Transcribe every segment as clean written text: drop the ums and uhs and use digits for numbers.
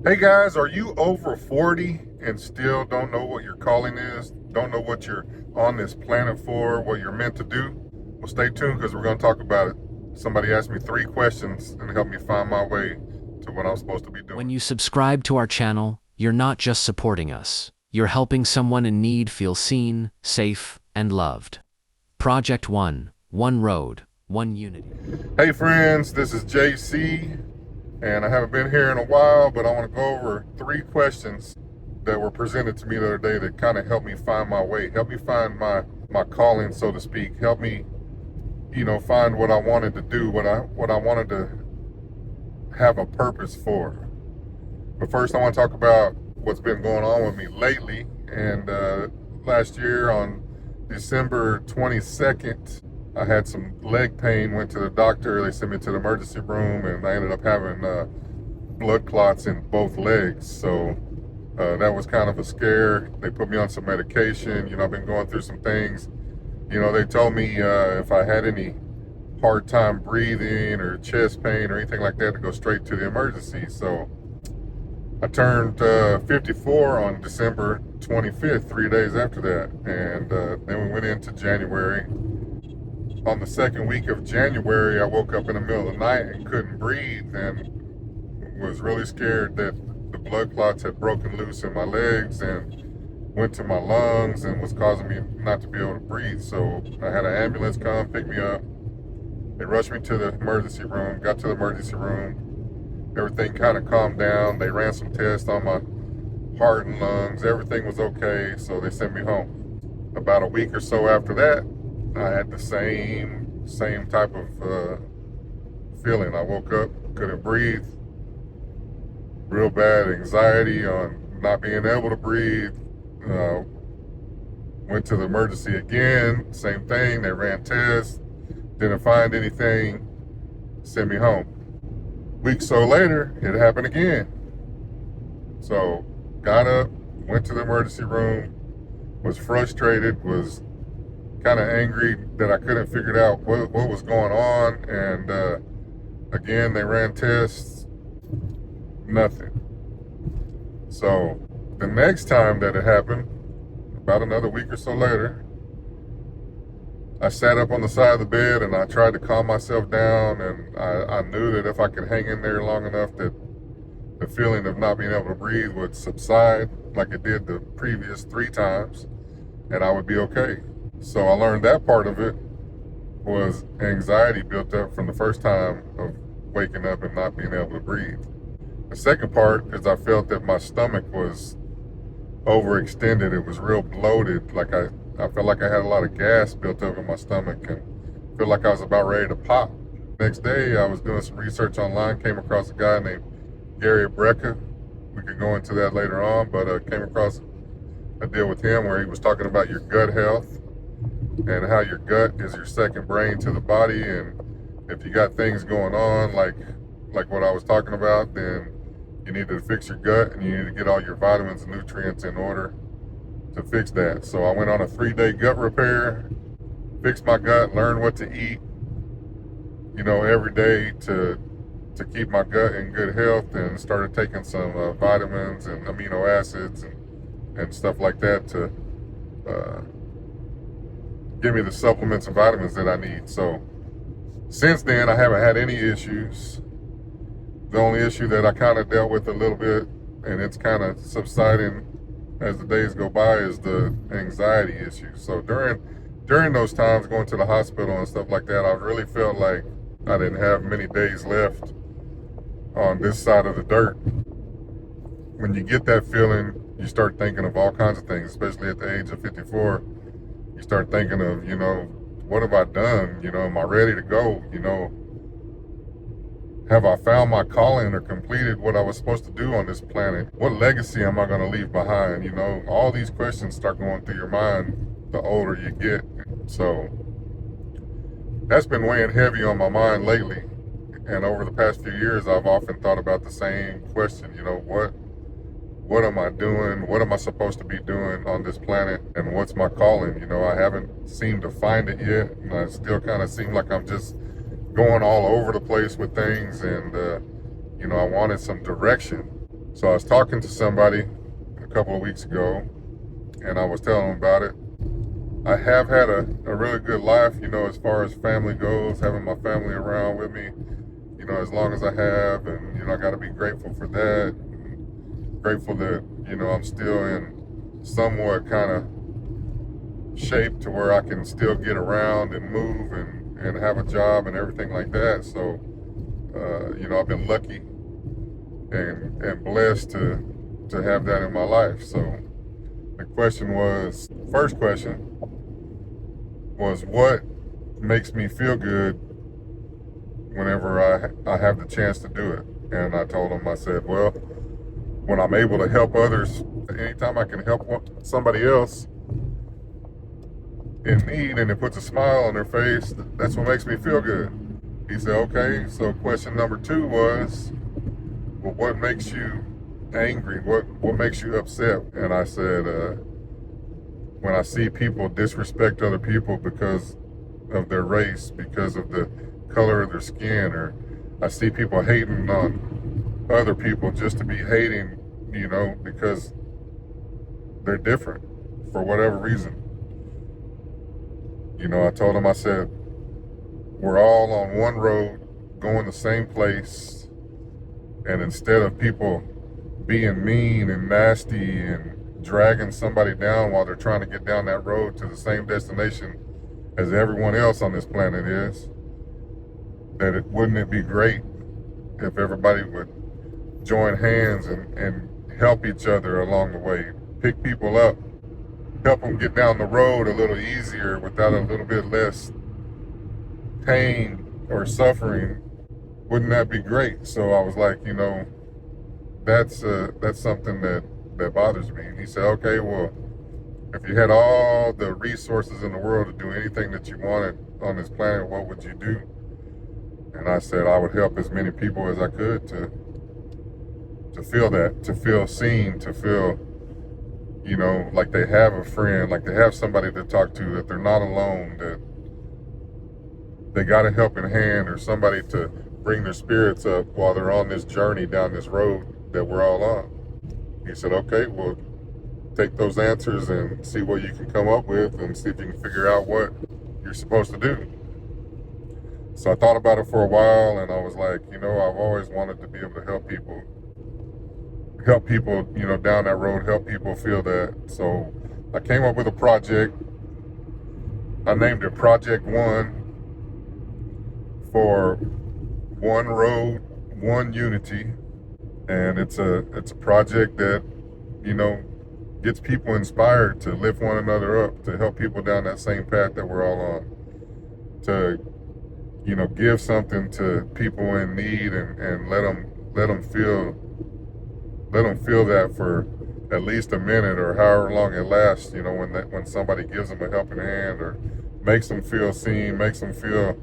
Hey guys, are you over 40 and still don't know what your calling is? Don't know what you're on this planet for, what you're meant to do? Well, stay tuned because we're going to talk about it. Somebody asked me 3 questions and helped me find my way to what I'm supposed to be When doing. you subscribe to our channel, you're not just supporting us, you're helping someone in need feel seen, safe, and loved. Project One, One Road, One Unity. Hey friends, this is JC, and I haven't been here in a while, but I want to go over 3 questions that were presented to me the other day that kind of helped me find my way, help me find my calling, so to speak, help me find what I wanted to do, what I wanted to have a purpose for. But first, I want to talk about what's been going on with me lately. And last year on December 22nd, I had some leg pain. Went to the doctor. They sent me to the emergency room, and I ended up having blood clots in both legs. So that was kind of a scare. They put me on some medication. I've been going through some things. They told me if I had any hard time breathing or chest pain or anything like that to go straight to the emergency. So I turned 54 on December 25th, 3 days after that. And then we went into January. On the second week of January, I woke up in the middle of the night and couldn't breathe and was really scared that the blood clots had broken loose in my legs and went to my lungs and was causing me not to be able to breathe. So I had an ambulance come pick me up. They rushed me to the emergency room, got to the emergency room. Everything kind of calmed down. They ran some tests on my heart and lungs. Everything was okay, so they sent me home. About a week or so after that, I had the same type of feeling. I woke up, couldn't breathe, real bad anxiety on not being able to breathe. Uh, Went to the emergency again, same thing. They ran tests, didn't find anything, sent me home. Week so later, it happened again. So got up, went to the emergency room, was frustrated, was kind of angry that I couldn't figure out what was going on. And again, they ran tests, nothing. So the next time that it happened, about another week or so later, I sat up on the side of the bed and I tried to calm myself down. And I knew that if I could hang in there long enough that the feeling of not being able to breathe would subside like it did the previous 3 times, and I would be okay. So I learned that part of it was anxiety built up from the first time of waking up and not being able to breathe. The second part is I felt that my stomach was overextended. It was real bloated. I felt like I had a lot of gas built up in my stomach and felt like I was about ready to pop. Next day, I was doing some research online, came across a guy named Gary Brecka. We could go into that later on, but came across a deal with him where he was talking about your gut health and how your gut is your second brain to the body. And if you got things going on like what I was talking about, then you need to fix your gut and you need to get all your vitamins and nutrients in order to fix that. So I went on a 3-day gut repair, fixed my gut, learned what to eat, every day to keep my gut in good health, and started taking some vitamins and amino acids and stuff like that to uh, give me the supplements and vitamins that I need. So since then, I haven't had any issues. The only issue that I kind of dealt with a little bit, and it's kind of subsiding as the days go by, is the anxiety issue. So during those times going to the hospital and stuff like that, I really felt like I didn't have many days left on this side of the dirt. When you get that feeling, you start thinking of all kinds of things, especially at the age of 54. You start thinking of, what have I done? Am I ready to go? Have I found my calling or completed what I was supposed to do on this planet? What legacy am I going to leave behind? All these questions start going through your mind the older you get. So that's been weighing heavy on my mind lately. And over the past few years, I've often thought about the same question. What am I doing? What am I supposed to be doing on this planet? And what's my calling? I haven't seemed to find it yet. And I still kind of seem like I'm just going all over the place with things. And, I wanted some direction. So I was talking to somebody a couple of weeks ago, and I was telling them about it. I have had a really good life, as far as family goes, having my family around with me, as long as I have, and, I got to be grateful for that. Grateful that, I'm still in somewhat kind of shape to where I can still get around and move and have a job and everything like that. So, I've been lucky and blessed to have that in my life. So the first question was, what makes me feel good whenever I have the chance to do it? And I told him, I said, well, when I'm able to help others, anytime I can help somebody else in need and it puts a smile on their face, that's what makes me feel good. He said, okay, so question number 2 was, well, what makes you angry? What makes you upset? And I said, when I see people disrespect other people because of their race, because of the color of their skin, or I see people hating on other people just to be hating, because they're different for whatever reason. I told him, I said, we're all on one road going the same place, and instead of people being mean and nasty and dragging somebody down while they're trying to get down that road to the same destination as everyone else on this planet is, wouldn't it be great if everybody would join hands and help each other along the way, pick people up, help them get down the road a little easier without a little bit less pain or suffering? Wouldn't that be great? So I was like, that's something that bothers me. And he said, okay, well, if you had all the resources in the world to do anything that you wanted on this planet, what would you do? And I said, I would help as many people as I could to feel that, to feel seen, to feel, like they have a friend, like they have somebody to talk to, that they're not alone, that they got a helping hand or somebody to bring their spirits up while they're on this journey down this road that we're all on. He said, okay, well, take those answers and see what you can come up with and see if you can figure out what you're supposed to do. So I thought about it for a while, and I was like, I've always wanted to be able to help people, down that road, help people feel that. So I came up with a project. I named it Project 1, for one road, one unity. And it's a project that, gets people inspired to lift one another up, to help people down that same path that we're all on, to, give something to people in need and let them feel that for at least a minute or however long it lasts, when somebody gives them a helping hand or makes them feel seen, makes them feel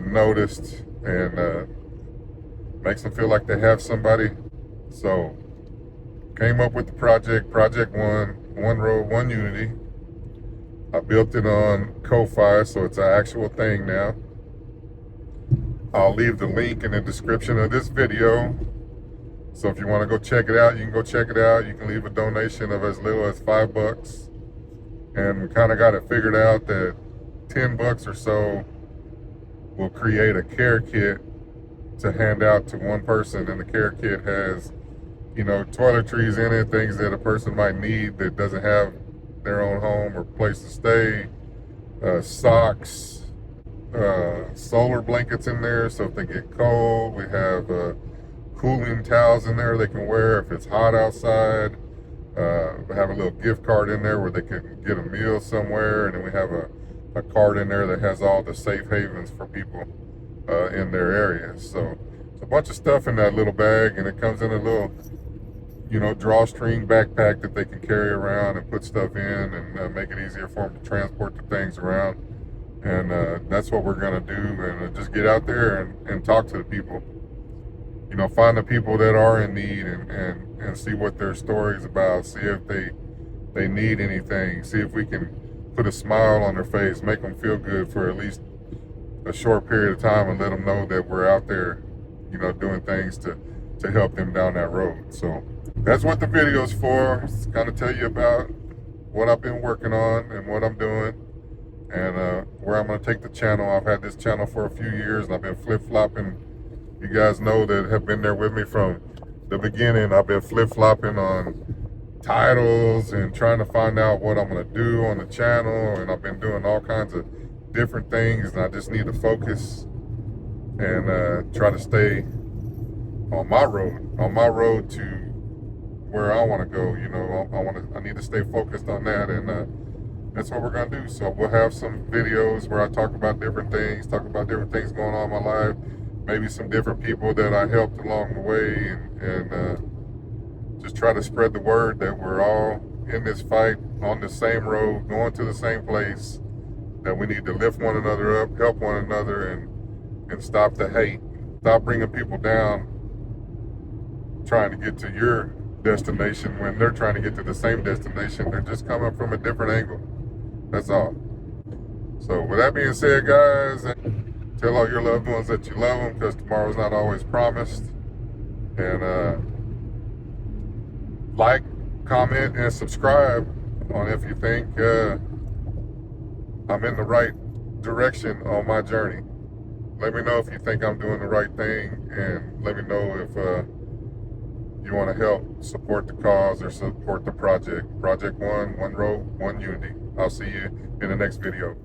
noticed, and makes them feel like they have somebody. So came up with the Project 1, one road, one unity. I built it on Ko-Fi, so it's an actual thing now. I'll leave the link in the description of this video. So if you want to go check it out, you can go check it out. You can leave a donation of as little as $5. And we kind of got it figured out that $10 or so will create a care kit to hand out to one person. And the care kit has, toiletries in it, things that a person might need that doesn't have their own home or place to stay, socks, solar blankets in there so if they get cold. We have cooling towels in there they can wear if it's hot outside. We have a little gift card in there where they can get a meal somewhere, and then we have a card in there that has all the safe havens for people in their area. So it's a bunch of stuff in that little bag, and it comes in a little drawstring backpack that they can carry around and put stuff in and make it easier for them to transport the things around. And that's what we're going to do, and just get out there and talk to the people. Find the people that are in need and see what their story's about, see if they need anything, see if we can put a smile on their face, make them feel good for at least a short period of time, and let them know that we're out there, doing things to to help them down that road. So that's what the video is for. It's kind of tell you about what I've been working on and what I'm doing, and where I'm going to take the channel. I've had this channel for a few years, and I've been flip-flopping. You guys know that have been there with me from the beginning. I've been flip-flopping on titles and trying to find out what I'm going to do on the channel, and I've been doing all kinds of different things, and I just need to focus and try to stay on my road to where I want to go. You know, I need to stay focused on that, and that's what we're going to do. So we'll have some videos where I talk about different things going on in my life, maybe some different people that I helped along the way, and just try to spread the word that we're all in this fight on the same road, going to the same place, that we need to lift one another up, help one another, and stop the hate. Stop bringing people down trying to get to your destination when they're trying to get to the same destination. They're just coming from a different angle. That's all. So with that being said, guys, tell all your loved ones that you love them, because tomorrow's not always promised. And like, comment, and subscribe on if you think I'm in the right direction on my journey. Let me know if you think I'm doing the right thing, and let me know if you want to help support the cause or support the project. Project One, One Road, One Unity. I'll see you in the next video.